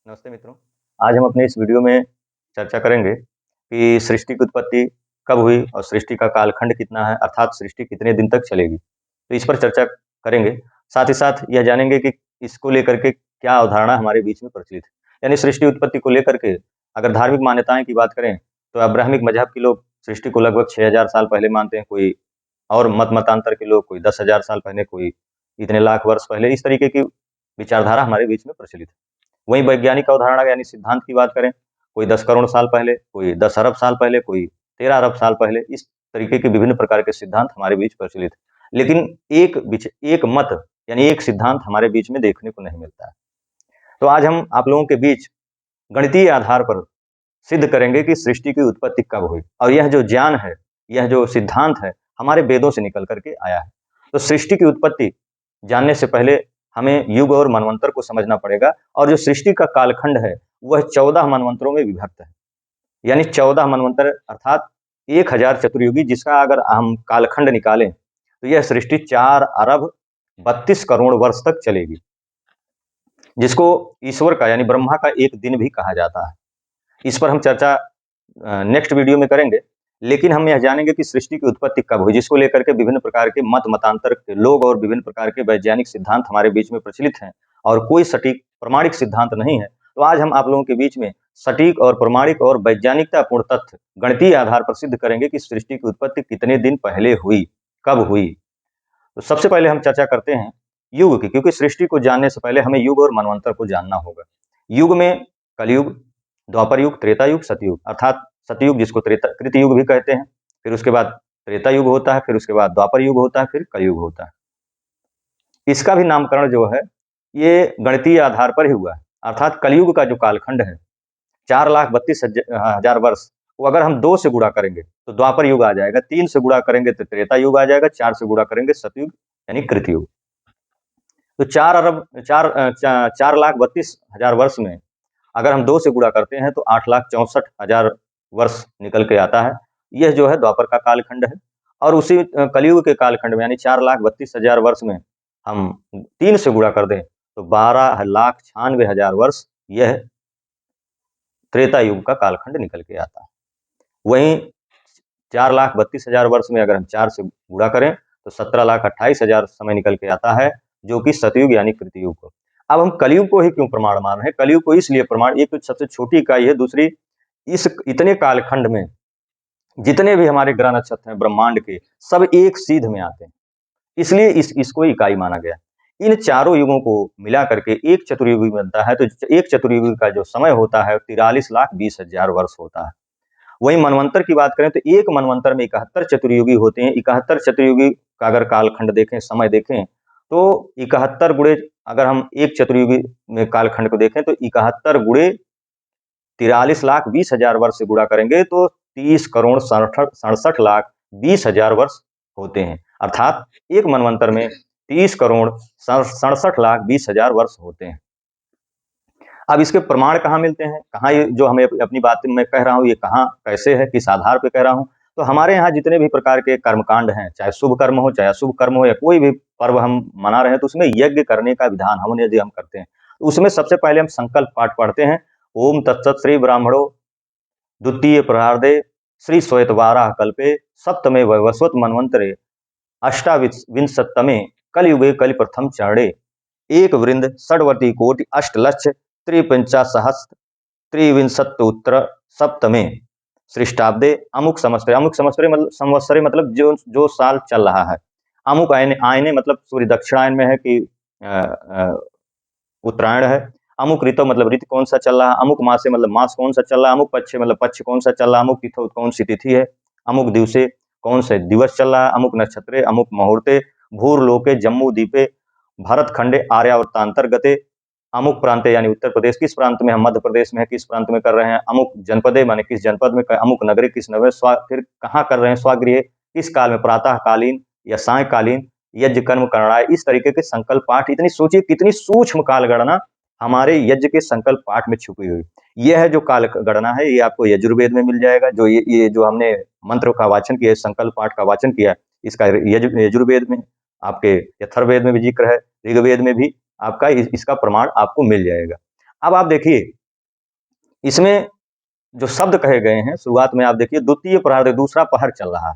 नमस्ते मित्रों। आज हम अपने इस वीडियो में चर्चा करेंगे कि सृष्टि की उत्पत्ति कब हुई और सृष्टि का कालखंड कितना है, अर्थात सृष्टि कितने दिन तक चलेगी। तो इस पर चर्चा करेंगे। साथ ही साथ यह जानेंगे कि इसको लेकर के क्या अवधारणा हमारे बीच में प्रचलित है। यानी सृष्टि उत्पत्ति को लेकर के अगर धार्मिक मान्यताएं की बात करें तो अब्राहमिक मजहब के लोग सृष्टि को लगभग 6000 साल पहले मानते हैं, कोई और मतांतर के लोग कोई 10,000 साल पहले, कोई इतने लाख वर्ष पहले। इस तरीके की विचारधारा हमारे बीच में प्रचलित है। वहीं वैज्ञानिक अवधारणा यानी सिद्धांत की बात करें, कोई 10 करोड़ साल पहले, कोई 10 अरब साल पहले, कोई 13 अरब साल पहले, इस तरीके के विभिन्न प्रकार के सिद्धांत हमारे बीच प्रचलित है। लेकिन एक मत यानी एक सिद्धांत हमारे बीच में देखने को नहीं मिलता है। तो आज हम आप लोगों के बीच गणितीय आधार पर सिद्ध करेंगे कि सृष्टि की उत्पत्ति कब हुई, और यह जो ज्ञान है, यह जो सिद्धांत है, हमारे वेदों से निकल करके आया है। तो सृष्टि की उत्पत्ति जानने से पहले हमें युग और मनवंतर को समझना पड़ेगा, और जो सृष्टि का कालखंड है वह 14 मनवंतरों में विभक्त है। यानी 14 मनवंतर अर्थात 1000 चतुर्युगी, जिसका अगर हम कालखंड निकालें तो यह सृष्टि 4 अरब 32 करोड़ वर्ष तक चलेगी, जिसको ईश्वर का यानी ब्रह्मा का एक दिन भी कहा जाता है। इस पर हम चर्चा नेक्स्ट वीडियो में करेंगे। लेकिन हम यह जानेंगे कि सृष्टि की उत्पत्ति कब हुई, जिसको लेकर के विभिन्न प्रकार के मतांतर के लोग और विभिन्न प्रकार के वैज्ञानिक सिद्धांत हमारे बीच में प्रचलित हैं, और कोई सटीक प्रमाणिक सिद्धांत नहीं है। तो आज हम आप लोगों के बीच में सटीक और प्रमाणिक और वैज्ञानिकतापूर्ण तथ्य गणितीय आधार पर सिद्ध करेंगे कि सृष्टि की उत्पत्ति कितने दिन पहले हुई, कब हुई। तो सबसे पहले हम चर्चा करते हैं युग की, क्योंकि सृष्टि को जानने से पहले हमें युग और मनवंतर को जानना होगा। युग में कलयुग, द्वापर युग, त्रेता युग, सतयुग, अर्थात सतयुग जिसको कृतयुग भी कहते हैं, फिर उसके बाद त्रेता युग होता है, फिर उसके बाद द्वापर युग होता है, फिर कलयुग होता है। इसका भी नामकरण जो है ये गणितीय आधार पर ही हुआ है। अर्थात कलयुग का जो कालखंड है 4,32,000 वर्ष, वो अगर हम 2 से गुणा करेंगे तो द्वापर युग आ जाएगा, 3 से गुणा करेंगे तो त्रेता युग आ जाएगा, 4 से गुणा करेंगे सतयुग यानी कृतयुग। तो 4,32,000 वर्ष में अगर हम 2 से गुणा करते हैं तो 8,64,000 वर्ष निकल के आता है। यह जो है द्वापर का कालखंड है। और उसी कलयुग के कालखंड में यानी 4,32,000 वर्ष में हम 3 से गुणा कर दें तो 12,96,000 वर्ष यह त्रेता युग का कालखंड निकल के आता है। वहीं 4,32,000 वर्ष में अगर हम 4 से गुणा करें तो 17,28,000 समय निकल के आता है, जो कि सतयुग यानी कृतयुग को। अब हम कलयुग को ही क्यों प्रमाण मान रहे हैं? कलयुग को इसलिए प्रमाण, एक तो सबसे छोटी इकाई है, दूसरी इस इतने कालखंड में जितने भी हमारे ग्रह नक्षत्र हैं ब्रह्मांड के, सब एक सीध में आते हैं, इसलिए इसको इकाई माना गया। इन चारों युगों को मिला करके एक चतुर्युगी बनता है। तो एक चतुर्युगी का जो समय होता है 43,20,000 वर्ष होता है। वहीं मनवंतर की बात करें तो एक मनवंतर में 71 चतुर्युगी होते हैं। 71 चतुर्युगी का अगर कालखंड देखें, समय देखें, तो 71 गुणे, अगर हम एक चतुर्युगी में कालखंड को देखें तो 71 गुणे 43,20,000 वर्ष से गुणा करेंगे तो 30,67,20,000 वर्ष होते हैं। अर्थात एक मनवंतर में 30,67,20,000 वर्ष होते हैं। अब इसके प्रमाण कहाँ मिलते हैं? कहाँ ये जो हमें अपनी बात में कह रहा हूँ, ये कहाँ कैसे है, किस आधार पे कह रहा हूँ? तो हमारे यहाँ जितने भी प्रकार के कर्मकांड हैं, चाहे शुभ कर्म हो, चाहे अशुभ कर्म हो, या कोई भी पर्व हम मना रहे हैं, तो उसमें यज्ञ करने का विधान यदि हम करते हैं, तो उसमें सबसे पहले हम संकल्प पाठ पढ़ते हैं। ओम तत्सत् श्री ब्राह्मणो द्वितीय प्रार्धे श्री श्वेतवाराह कल्पे सप्तमे वैवस्वत मनवंतरे अष्टाविंशतमे कलयुगे कलि प्रथम चरणे एक वृंद षड्वर्ती कोटि अष्ट लक्ष त्रिपंचाशहस्त्र त्रिविंशत्युत्तर सप्तमे सृष्टाब्दे अमुक संवत्सरे मतलब संवत्सरे मतलब जो साल चल रहा है। अमुक आयने मतलब सूर्य दक्षिणायन में है कि उत्तरायण है। अमुक ऋतु मतलब ऋतु कौन सा चल रहा है। अमुक मासे मतलब मास कौन सा चल रहा है। अमुक पक्षे मतलब पक्ष कौन सा चल रहा है। अमुक तिथि कौन सी तिथि है। अमुक दिवसे कौन से दिवस चल रहा है। अमुक नक्षत्रे अमुक मुहूर्ते भूरलोके जम्मू द्वीपे भारत खंडे आर्यावर्तांतर्गते अमुक प्रांते यानी उत्तर प्रदेश, किस प्रांत में हम, मध्य प्रदेश में है, किस प्रांत में कर रहे हैं। अमुक जनपदे माने किस जनपद में, अमुक नगरे किस नगरे, फिर कहाँ कर रहे हैं, स्वगृह किस काल में, प्रातःकालीन या सायकालीन, यज्ञ कर्म करना है। इस तरीके के संकल्प पाठ, इतनी सोचिए कितनी सूक्ष्म काल गणना हमारे यज्ञ के संकल्प पाठ में छुपी हुई। यह है जो काल गणना है, ये आपको यजुर्वेद में मिल जाएगा। जो ये जो हमने मंत्र का वाचन किया, संकल्प पाठ का वाचन किया, इसका यजुर्वेद में, आपके अथर्ववेद में भी जिक्र है, ऋग्वेद में भी आपका इसका प्रमाण आपको मिल जाएगा। अब आप देखिए, इसमें जो शब्द कहे गए हैं, शुरुआत में आप देखिए, द्वितीय प्रहर, दूसरा पहर चल रहा है।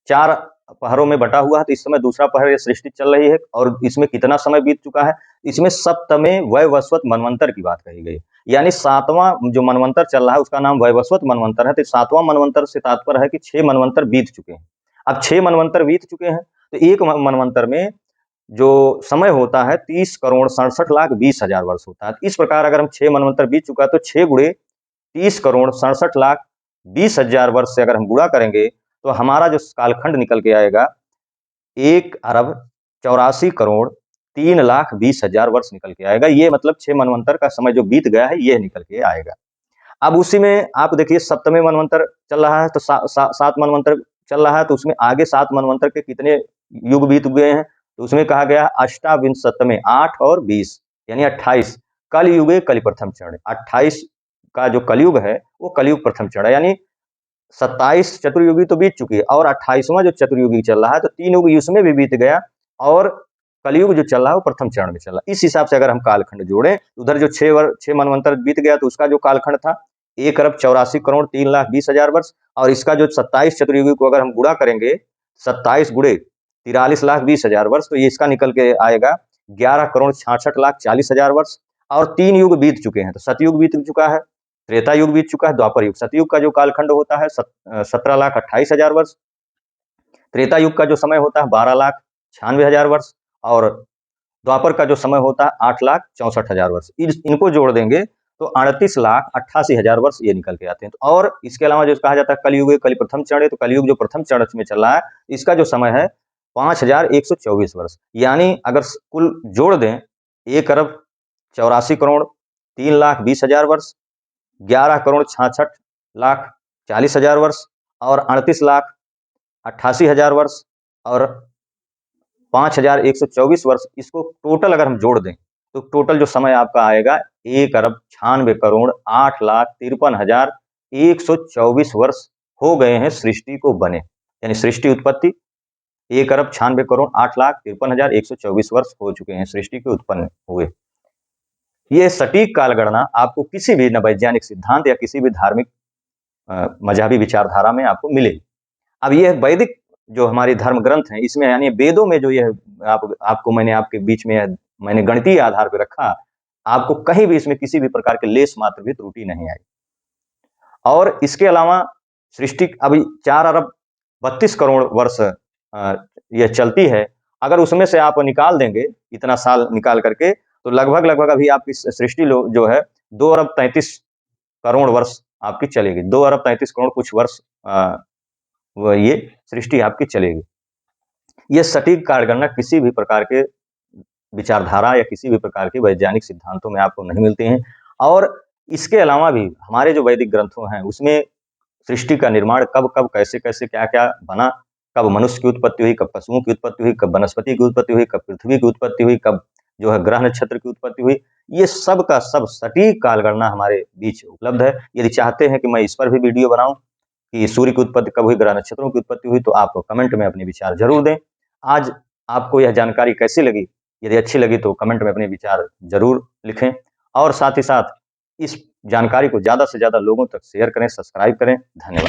4 पहरों में बटा हुआ है, तो इस समय दूसरा पहर ये सृष्टि चल रही है और इसमें कितना समय बीत चुका है? इसमें सप्तमे वैवस्वत मनवंतर की बात कही गई है। यानी 7वां जो मनवंतर चल रहा है, उसका नाम वैवस्वत मनवंतर है, तो 7वां मनवंतर से तात्पर्य है कि 6 मनवंतर बीत चुके हैं। अब 6 मनवंतर बीत चुके हैं, तो एक मनवंतर में जो समय होता है 30,67,20,000 वर्ष होता है। इस प्रकार अगर हम 6 मनवंतर बीत चुका है, तो 6 गुणे 30,67,20,000 वर्ष से अगर हम गुणा करेंगे, तो हमारा जो कालखंड निकल के आएगा 1,84,03,20,000 वर्ष निकल के आएगा। ये मतलब 6 मनवंतर का समय जो बीत गया है, ये निकल के आएगा। अब उसी में आप देखिए, सप्तमे मनवंतर चल रहा है, तो 7 मनवंतर चल रहा है, तो उसमें आगे 7 मनवंतर के कितने युग बीत गए हैं? तो उसमें कहा गया अष्टाविंशतमे, 8 और 20 यानी 28 कलयुगे कलि प्रथम चरण। 28 का जो कलयुग है, वो कलयुग प्रथम चरण है, यानी 27 चतुर्युगी तो बीत चुकी है और 28वां जो चतुर्युगी चल रहा है, तो 3 युग उसमें भी बीत गया और कलयुग जो चल रहा है वो प्रथम चरण में चल रहा है। इस हिसाब से अगर हम कालखंड जोड़ें, उधर जो 6 मनवंतर बीत गया, तो उसका जो कालखंड था 1,84,03,20,000 वर्ष, और इसका जो 27 चतुर्युगी को अगर हम गुणा करेंगे, 27 गुणे 43,20,000 वर्ष, तो ये इसका निकल के आएगा 11,66,40,000 वर्ष। और 3 युग बीत चुके हैं, तो सतयुग बीत चुका है, त्रेता युग बीत चुका है, द्वापर युग। सतयुग का जो कालखंड होता है 17,28,000 वर्ष, त्रेता युग का जो समय होता है 12,96,000 वर्ष, और द्वापर का जो समय होता है 8,64,000 वर्ष। इनको जोड़ देंगे तो 38,88,000 वर्ष ये निकल के आते हैं। तो और इसके अलावा जो कहा जाता है कलयुग कलि प्रथम चरण है, तो कलयुग जो प्रथम चरण में चल रहा है, इसका जो समय है 5,124 वर्ष। यानी अगर कुल जोड़ दें, 1,84,03,20,000 वर्ष, 11,66,40,000 वर्ष और 38,88,000 वर्ष और 5,124 वर्ष, इसको टोटल अगर हम जोड़ दें, तो टोटल जो समय आपका आएगा 1,96,08,53,124 वर्ष हो गए हैं सृष्टि को बने। यानी सृष्टि उत्पत्ति 1,96,08,53,124 वर्ष हो चुके हैं सृष्टि के उत्पन्न हुए। ये सटीक काल गणना आपको किसी भी न वैज्ञानिक सिद्धांत या किसी भी धार्मिक मजहबी विचारधारा में आपको मिलेगी। अब ये वैदिक जो हमारे धर्म ग्रंथ हैं, इसमें यानी वेदों में जो ये आपको मैंने आपके बीच में मैंने गणितीय आधार पर रखा, आपको कहीं भी इसमें किसी भी प्रकार के लेस मात्र भी त्रुटि नहीं आई। और इसके अलावा सृष्टि अभी 4 अरब 32 करोड़ वर्ष ये चलती है। अगर उसमें से आप निकाल देंगे, इतना साल निकाल करके, तो लगभग अभी आपकी सृष्टि जो है 2 अरब 33 करोड़ वर्ष आपकी चलेगी। 2 अरब 33 करोड़ कुछ वर्ष ये सृष्टि आपकी चलेगी। ये सटीक कालगणना किसी भी प्रकार के विचारधारा या किसी भी प्रकार के वैज्ञानिक सिद्धांतों में आपको नहीं मिलते हैं। और इसके अलावा भी हमारे जो वैदिक ग्रंथों हैं, उसमें सृष्टि का निर्माण कब कैसे क्या बना, कब मनुष्य की उत्पत्ति हुई, कब पशुओं की उत्पत्ति हुई, कब वनस्पति की उत्पत्ति हुई, कब पृथ्वी की उत्पत्ति हुई, कब जो है ग्रह नक्षत्र की उत्पत्ति हुई, ये सब का सब सटीक कालगणना हमारे बीच उपलब्ध है। यदि चाहते हैं कि मैं इस पर भी वीडियो बनाऊं कि सूर्य की उत्पत्ति कब हुई, ग्रह नक्षत्रों की उत्पत्ति हुई, तो आप कमेंट में अपने विचार जरूर दें। आज आपको यह जानकारी कैसी लगी? यदि अच्छी लगी तो कमेंट में अपने विचार जरूर लिखें, और साथ ही साथ इस जानकारी को ज़्यादा से ज़्यादा लोगों तक शेयर करें, सब्सक्राइब करें। धन्यवाद।